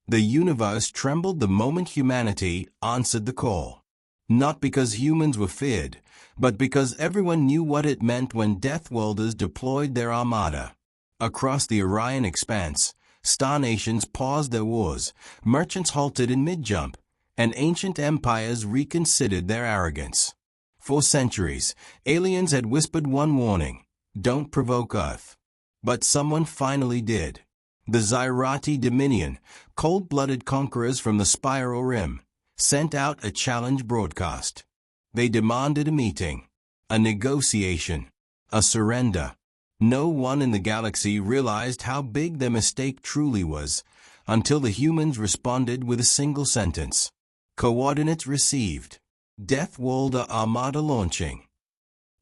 The universe trembled the moment humanity answered the call. Not because humans were feared, but because everyone knew what it meant when Deathworlders deployed their Armada. Across the Orion expanse, star nations paused their wars, merchants halted in mid-jump, and ancient empires reconsidered their arrogance. For centuries, aliens had whispered one warning: don't provoke Earth. But someone finally did. The Zyrati Dominion, cold-blooded conquerors from the Spiral Rim, sent out a challenge broadcast. They demanded a meeting, a negotiation, a surrender. No one in the galaxy realized how big their mistake truly was, until the humans responded with a single sentence. Coordinates received. Deathworlder Armada launching.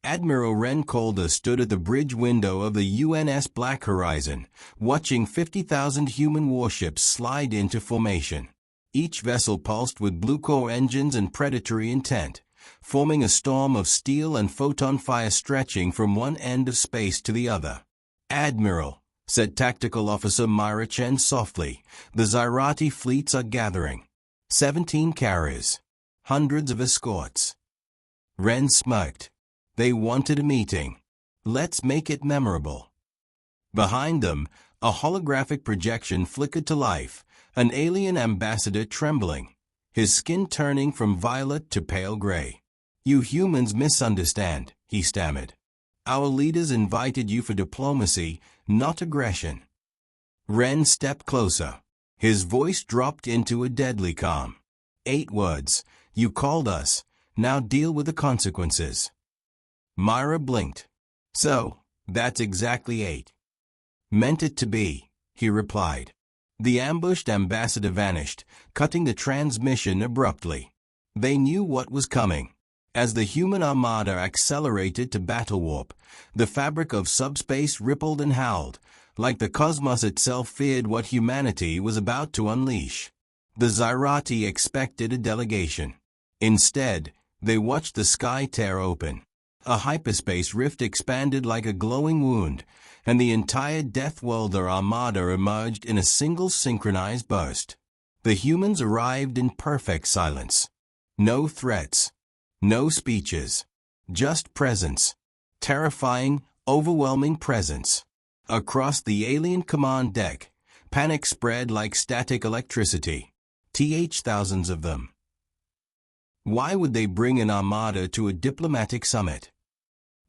Admiral Ren Calder stood at the bridge window of the UNS Black Horizon, watching 50,000 human warships slide into formation. Each vessel pulsed with blue-core engines and predatory intent, forming a storm of steel and photon fire stretching from one end of space to the other. "Admiral," said Tactical Officer Myra Chen softly, "the Zyrati fleets are gathering. 17 carriers. Hundreds of escorts." Ren smirked. They wanted a meeting. Let's make it memorable. Behind them, a holographic projection flickered to life, an alien ambassador trembling, his skin turning from violet to pale gray. "You humans misunderstand," he stammered. "Our leaders invited you for diplomacy, not aggression." Ren stepped closer. His voice dropped into a deadly calm. 8 words. "You called us. Now deal with the consequences." Myra blinked. "So, that's exactly 8. "Meant it to be," he replied. The ambushed ambassador vanished, cutting the transmission abruptly. They knew what was coming. As the human armada accelerated to battle warp, the fabric of subspace rippled and howled, like the cosmos itself feared what humanity was about to unleash. The Zyrati expected a delegation. Instead, they watched the sky tear open. A hyperspace rift expanded like a glowing wound, and the entire Deathworlder Armada emerged in a single synchronized burst. The humans arrived in perfect silence. No threats. No speeches. Just presence. Terrifying, overwhelming presence. Across the alien command deck, panic spread like static electricity. Thousands of them. Why would they bring an armada to a diplomatic summit?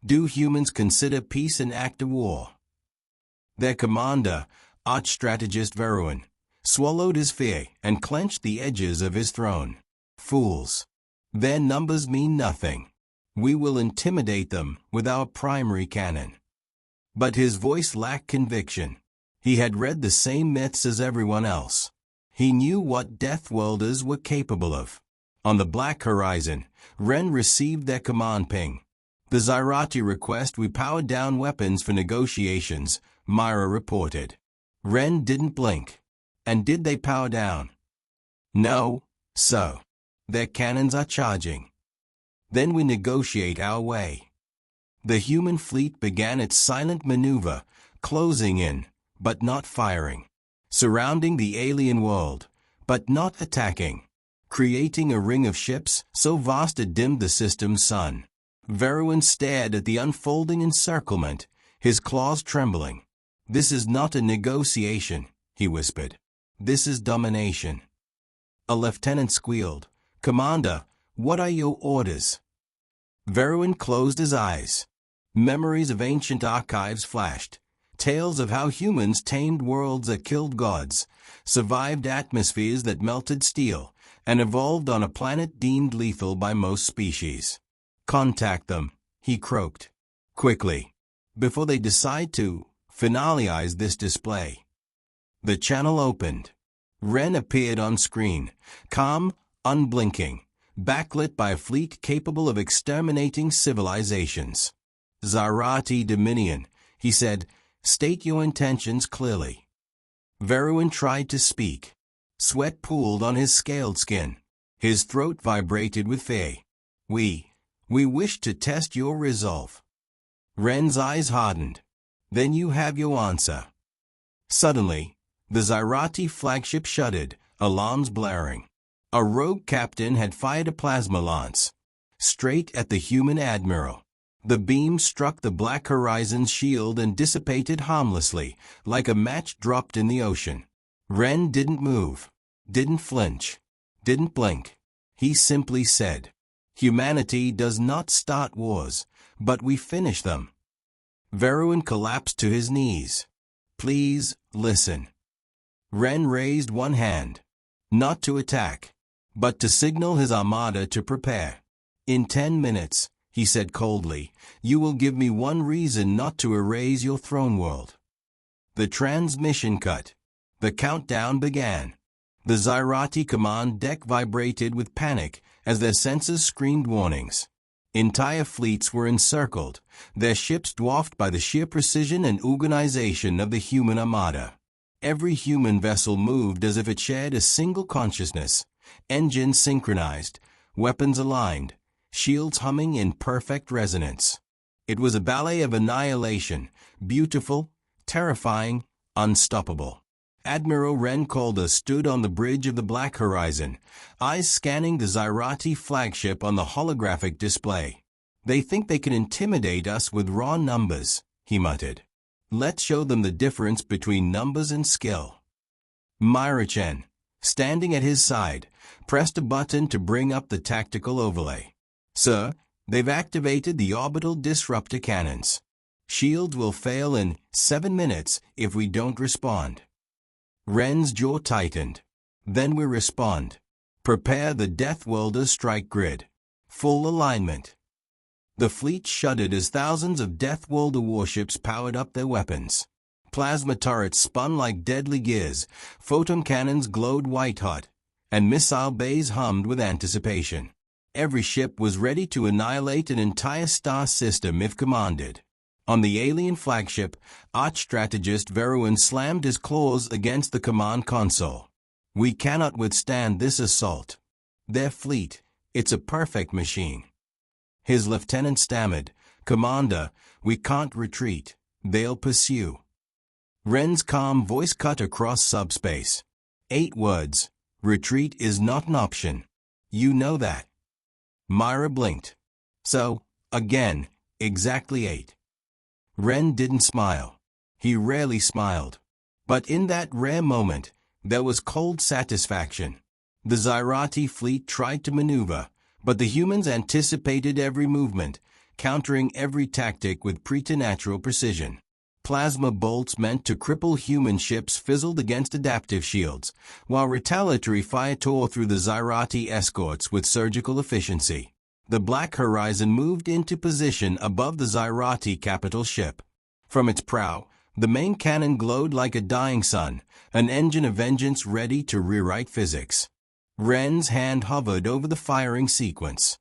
Do humans consider peace an act of war? Their commander, arch-strategist Veruin, swallowed his fear and clenched the edges of his throne. Fools. Their numbers mean nothing. We will intimidate them with our primary cannon. But his voice lacked conviction. He had read the same myths as everyone else. He knew what Deathworlders were capable of. On the Black Horizon, Ren received their command ping. "The Zyrati request we power down weapons for negotiations," Myra reported. Ren didn't blink. "And did they power down?" "No, sir. Their cannons are charging." "Then we negotiate our way." The human fleet began its silent maneuver, closing in, but not firing. Surrounding the alien world, but not attacking. Creating a ring of ships so vast it dimmed the system's sun. Veruin stared at the unfolding encirclement, his claws trembling. "This is not a negotiation," he whispered. "This is domination." A lieutenant squealed. "Commander, what are your orders?" Veruin closed his eyes. Memories of ancient archives flashed. Tales of how humans tamed worlds that killed gods, survived atmospheres that melted steel, and evolved on a planet deemed lethal by most species. "Contact them," he croaked. "Quickly, before they decide to finalize this display." The channel opened. Ren appeared on screen, calm, unblinking, backlit by a fleet capable of exterminating civilizations. "Zyrati Dominion," he said, "state your intentions clearly." Veruin tried to speak. Sweat pooled on his scaled skin. His throat vibrated with fear. We wish to test your resolve." Ren's eyes hardened. "Then you have your answer." Suddenly, the Zyrati flagship shuddered, alarms blaring. A rogue captain had fired a plasma lance straight at the human admiral. The beam struck the Black Horizon's shield and dissipated harmlessly, like a match dropped in the ocean. Ren didn't move, didn't flinch, didn't blink. He simply said, "Humanity does not start wars, but we finish them." Veruin collapsed to his knees. "Please, listen." Ren raised one hand, not to attack, but to signal his armada to prepare. "In 10 minutes, he said coldly, "you will give me one reason not to erase your throne world." The transmission cut. The countdown began. The Zyrati command deck vibrated with panic as their sensors screamed warnings. Entire fleets were encircled, their ships dwarfed by the sheer precision and organization of the human armada. Every human vessel moved as if it shared a single consciousness, engines synchronized, weapons aligned, shields humming in perfect resonance. It was a ballet of annihilation, beautiful, terrifying, unstoppable. Admiral Ren Calder stood on the bridge of the Black Horizon, eyes scanning the Zyrati flagship on the holographic display. "They think they can intimidate us with raw numbers," he muttered. "Let's show them the difference between numbers and skill." Narration, standing at his side, pressed a button to bring up the tactical overlay. "Sir, they've activated the orbital disruptor cannons. Shields will fail in 7 minutes if we don't respond." Ren's jaw tightened. "Then we respond. Prepare the Deathworlders strike grid. Full alignment." The fleet shuddered as thousands of Deathworlder warships powered up their weapons. Plasma turrets spun like deadly gears, photon cannons glowed white-hot, and missile bays hummed with anticipation. Every ship was ready to annihilate an entire star system if commanded. On the alien flagship, arch-strategist Veruin slammed his claws against the command console. "We cannot withstand this assault. Their fleet, it's a perfect machine." His lieutenant stammered, "Commander, we can't retreat. They'll pursue." Ren's calm voice cut across subspace. 8 words. "Retreat is not an option. You know that." Myra blinked. "So, again, exactly 8. Ren didn't smile. He rarely smiled. But in that rare moment, there was cold satisfaction. The Zyrati fleet tried to maneuver, but the humans anticipated every movement, countering every tactic with preternatural precision. Plasma bolts meant to cripple human ships fizzled against adaptive shields, while retaliatory fire tore through the Zyrati escorts with surgical efficiency. The Black Horizon moved into position above the Zyrati capital ship. From its prow, the main cannon glowed like a dying sun, an engine of vengeance ready to rewrite physics. Ren's hand hovered over the firing sequence.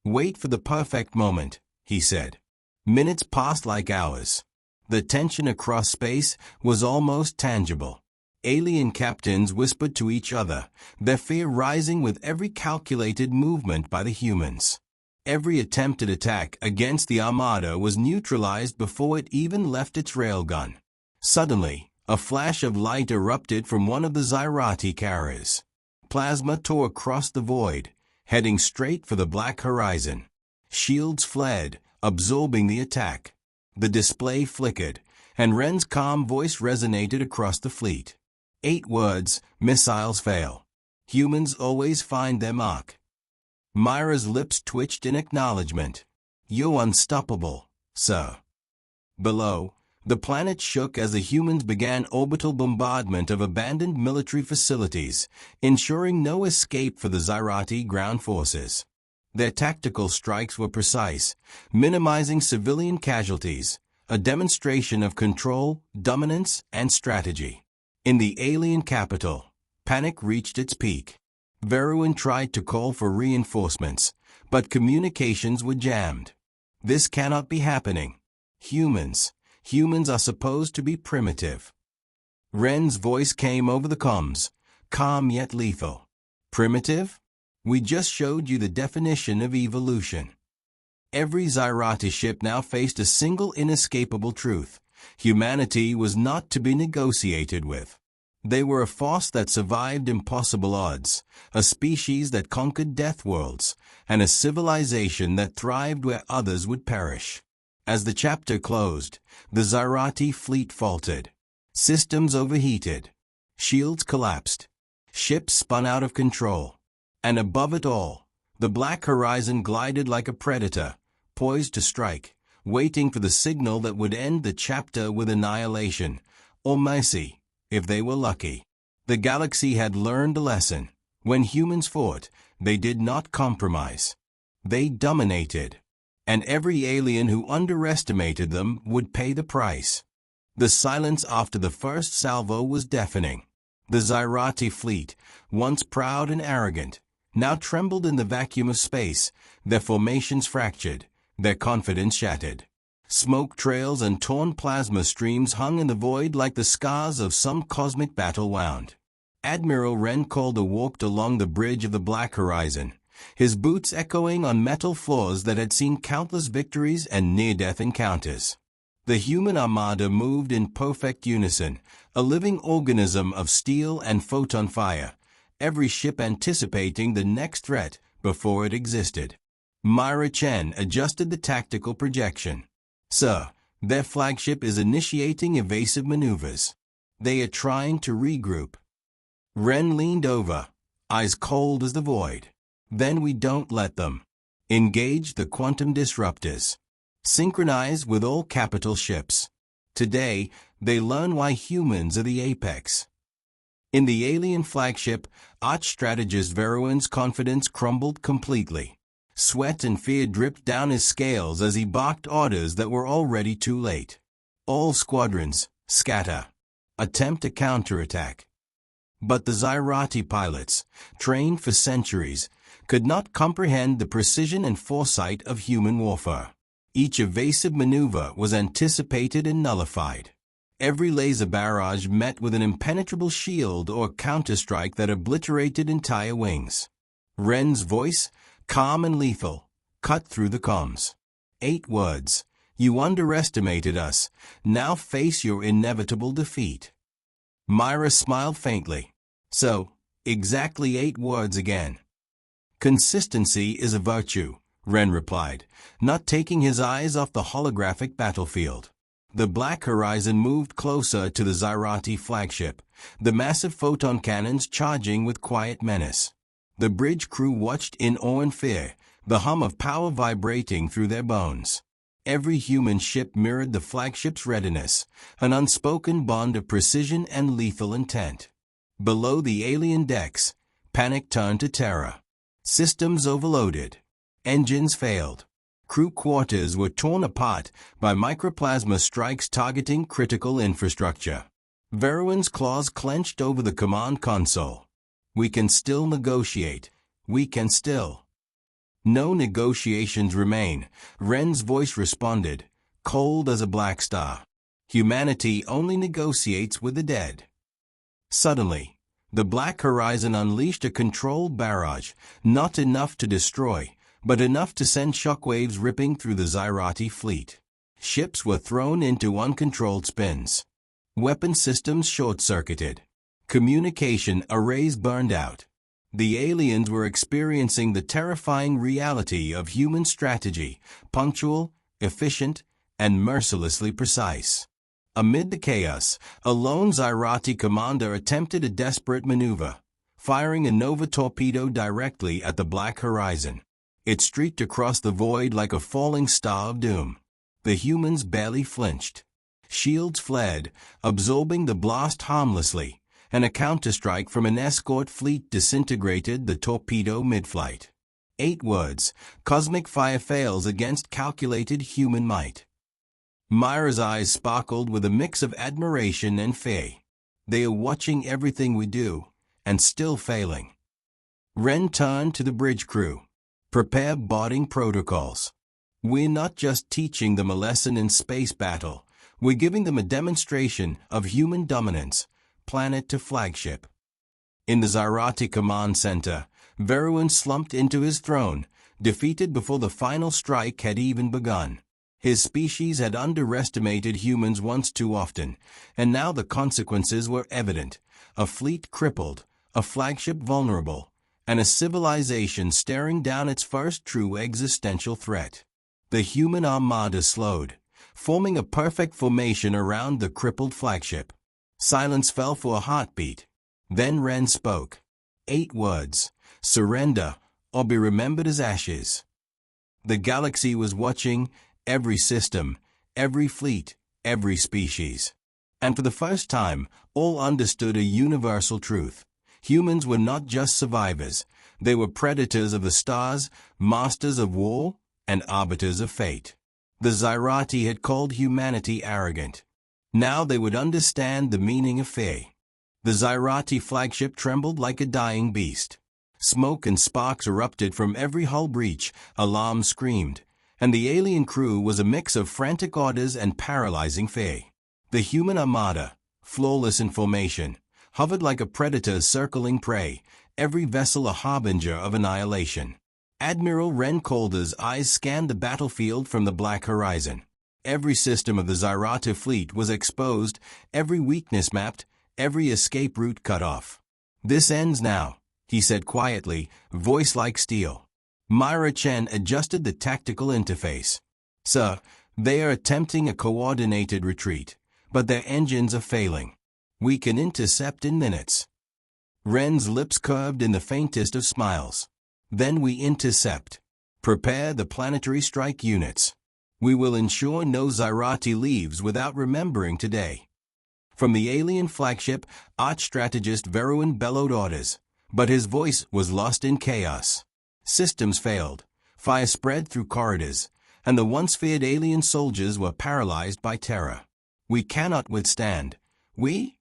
"Wait for the perfect moment," he said. Minutes passed like hours. The tension across space was almost tangible. Alien captains whispered to each other, their fear rising with every calculated movement by the humans. Every attempted attack against the Armada was neutralized before it even left its railgun. Suddenly, a flash of light erupted from one of the Zyrati carriers. Plasma tore across the void, heading straight for the Black Horizon. Shields fled, absorbing the attack. The display flickered, and Ren's calm voice resonated across the fleet. 8 words, missiles fail. Humans always find their mark. Myra's lips twitched in acknowledgement. "You're unstoppable, sir." Below, the planet shook as the humans began orbital bombardment of abandoned military facilities, ensuring no escape for the Zyrati ground forces. Their tactical strikes were precise, minimizing civilian casualties, a demonstration of control, dominance, and strategy. In the alien capital, panic reached its peak. Veruin tried to call for reinforcements, but communications were jammed. "This cannot be happening. Humans are supposed to be primitive." Ren's voice came over the comms, calm yet lethal. "Primitive? We just showed you the definition of evolution." Every Zyrati ship now faced a single inescapable truth. Humanity was not to be negotiated with. They were a force that survived impossible odds, a species that conquered deathworlds, and a civilization that thrived where others would perish. As the chapter closed, the Zyrati fleet faltered. Systems overheated. Shields collapsed. Ships spun out of control. And above it all, the black horizon glided like a predator, poised to strike, waiting for the signal that would end the chapter with annihilation, or mercy, if they were lucky. The galaxy had learned a lesson. When humans fought, they did not compromise. They dominated. And every alien who underestimated them would pay the price. The silence after the first salvo was deafening. The Zyrati fleet, once proud and arrogant, now trembled in the vacuum of space, their formations fractured, their confidence shattered. Smoke trails and torn plasma streams hung in the void like the scars of some cosmic battle wound. Admiral Wren Calder walked along the bridge of the black horizon, his boots echoing on metal floors that had seen countless victories and near-death encounters. The human armada moved in perfect unison, a living organism of steel and photon fire, every ship anticipating the next threat before it existed. Myra Chen adjusted the tactical projection. "Sir, their flagship is initiating evasive maneuvers. They are trying to regroup." Wren leaned over, eyes cold as the void. "Then we don't let them. Engage the quantum disruptors. Synchronize with all capital ships. Today, they learn why humans are the apex." In the alien flagship, arch-strategist Veruin's confidence crumbled completely. Sweat and fear dripped down his scales as he barked orders that were already too late. "All squadrons, scatter. Attempt a counterattack." But the Zyrati pilots, trained for centuries, could not comprehend the precision and foresight of human warfare. Each evasive maneuver was anticipated and nullified. Every laser barrage met with an impenetrable shield or counterstrike that obliterated entire wings. Wren's voice, calm and lethal, cut through the comms. 8 words. "You underestimated us. Now face your inevitable defeat." Myra smiled faintly. "So, exactly 8 words again." "Consistency is a virtue," Wren replied, not taking his eyes off the holographic battlefield. The black horizon moved closer to the Zyrati flagship, the massive photon cannons charging with quiet menace. The bridge crew watched in awe and fear, the hum of power vibrating through their bones. Every human ship mirrored the flagship's readiness, an unspoken bond of precision and lethal intent. Below the alien decks, panic turned to terror. Systems overloaded. Engines failed. Crew quarters were torn apart by microplasma strikes targeting critical infrastructure. Veruin's claws clenched over the command console. "We can still negotiate. We can still." "No negotiations remain," Wren's voice responded, cold as a black star. "Humanity only negotiates with the dead." Suddenly, the black horizon unleashed a controlled barrage, not enough to destroy, but enough to send shockwaves ripping through the Zyrati fleet. Ships were thrown into uncontrolled spins. Weapon systems short-circuited. Communication arrays burned out. The aliens were experiencing the terrifying reality of human strategy, punctual, efficient, and mercilessly precise. Amid the chaos, a lone Zyrati commander attempted a desperate maneuver, firing a Nova torpedo directly at the black horizon. It streaked across the void like a falling star of doom. The humans barely flinched. Shields fled, absorbing the blast harmlessly, and a counterstrike from an escort fleet disintegrated the torpedo mid-flight. 8 words. Cosmic fire fails against calculated human might. Myra's eyes sparkled with a mix of admiration and fear. They are watching everything we do, and still failing. Wren turned to the bridge crew. "Prepare boarding protocols. We're not just teaching them a lesson in space battle. We're giving them a demonstration of human dominance, planet to flagship." In the Zyrati command center, Veruin slumped into his throne, defeated before the final strike had even begun. His species had underestimated humans once too often, and now the consequences were evident. A fleet crippled, a flagship vulnerable, and a civilization staring down its first true existential threat. The human armada slowed, forming a perfect formation around the crippled flagship. Silence fell for a heartbeat. Then Ren spoke. 8 words: surrender, or be remembered as ashes. The galaxy was watching, every system, every fleet, every species. And for the first time, all understood a universal truth. Humans were not just survivors, they were predators of the stars, masters of war, and arbiters of fate. The Zyrati had called humanity arrogant. Now they would understand the meaning of fear. The Zyrati flagship trembled like a dying beast. Smoke and sparks erupted from every hull breach, alarms screamed, and the alien crew was a mix of frantic orders and paralyzing fear. The human armada, flawless in formation, hovered like a predator circling prey, every vessel a harbinger of annihilation. Admiral Ren Calder's eyes scanned the battlefield from the black horizon. Every system of the Zyrati fleet was exposed, every weakness mapped, every escape route cut off. "This ends now," he said quietly, voice like steel. Myra Chen adjusted the tactical interface. "Sir, they are attempting a coordinated retreat, but their engines are failing. We can intercept in minutes." Ren's lips curved in the faintest of smiles. "Then we intercept. Prepare the planetary strike units. We will ensure no Zyrati leaves without remembering today." From the alien flagship, arch-strategist Veruin bellowed orders, but his voice was lost in chaos. Systems failed, fire spread through corridors, and the once feared alien soldiers were paralyzed by terror. "We cannot withstand. We?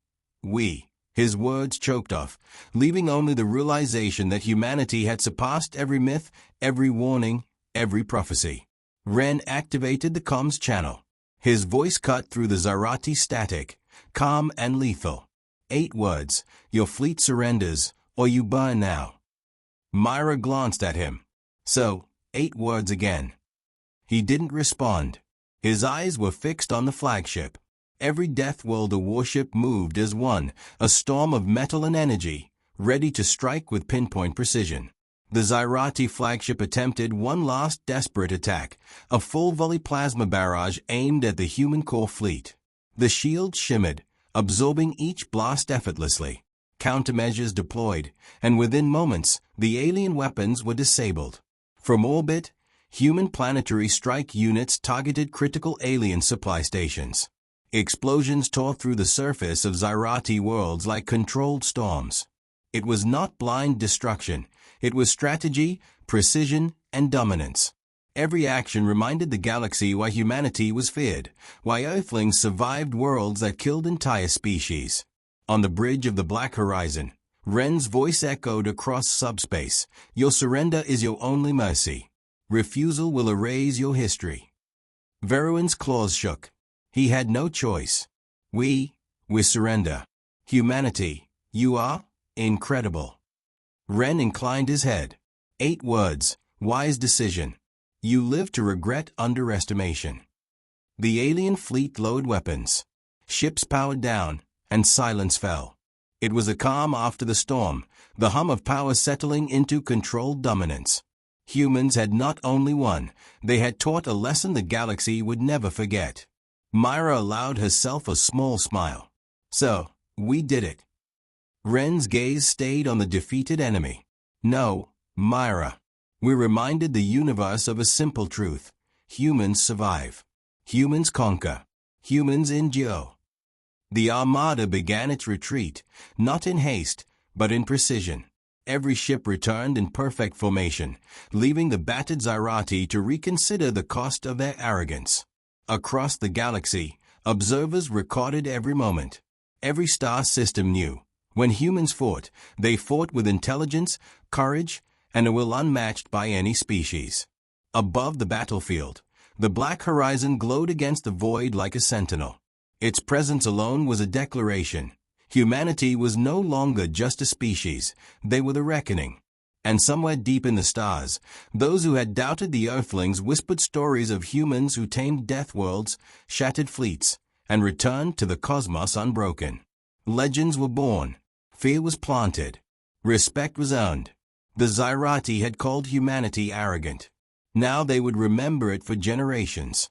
His words choked off, leaving only the realization that humanity had surpassed every myth, every warning, every prophecy. Ren activated the comms channel. His voice cut through the Zyrati static, calm and lethal. 8 words: your fleet surrenders, or you burn now. Myra glanced at him. "So, 8 words again." He didn't respond. His eyes were fixed on the flagship. Every Deathworlder warship moved as one, a storm of metal and energy, ready to strike with pinpoint precision. The Zyrati flagship attempted one last desperate attack, a full-volley plasma barrage aimed at the human core fleet. The shield shimmered, absorbing each blast effortlessly. Countermeasures deployed, and within moments, the alien weapons were disabled. From orbit, human planetary strike units targeted critical alien supply stations. Explosions tore through the surface of Zyrati worlds like controlled storms. It was not blind destruction. It was strategy, precision, and dominance. Every action reminded the galaxy why humanity was feared, why Earthlings survived worlds that killed entire species. On the bridge of the black horizon, Ren's voice echoed across subspace. "Your surrender is your only mercy. Refusal will erase your history." Veruin's claws shook. He had no choice. We surrender. Humanity, you are incredible." Ren inclined his head. 8 words, wise decision. You live to regret underestimation. The alien fleet loaded weapons. Ships powered down, and silence fell. It was a calm after the storm, the hum of power settling into controlled dominance. Humans had not only won, they had taught a lesson the galaxy would never forget. Myra allowed herself a small smile. "So, we did it." Ren's gaze stayed on the defeated enemy. "No, Myra. We reminded the universe of a simple truth. Humans survive. Humans conquer. Humans endure." The Armada began its retreat, not in haste, but in precision. Every ship returned in perfect formation, leaving the battered Zyrati to reconsider the cost of their arrogance. Across the galaxy, observers recorded every moment. Every star system knew. When humans fought, they fought with intelligence, courage, and a will unmatched by any species. Above the battlefield, the black horizon glowed against the void like a sentinel. Its presence alone was a declaration. Humanity was no longer just a species, they were the reckoning. And somewhere deep in the stars, those who had doubted the Earthlings whispered stories of humans who tamed deathworlds, shattered fleets, and returned to the cosmos unbroken. Legends were born. Fear was planted. Respect was earned. The Zyrati had called humanity arrogant. Now they would remember it for generations.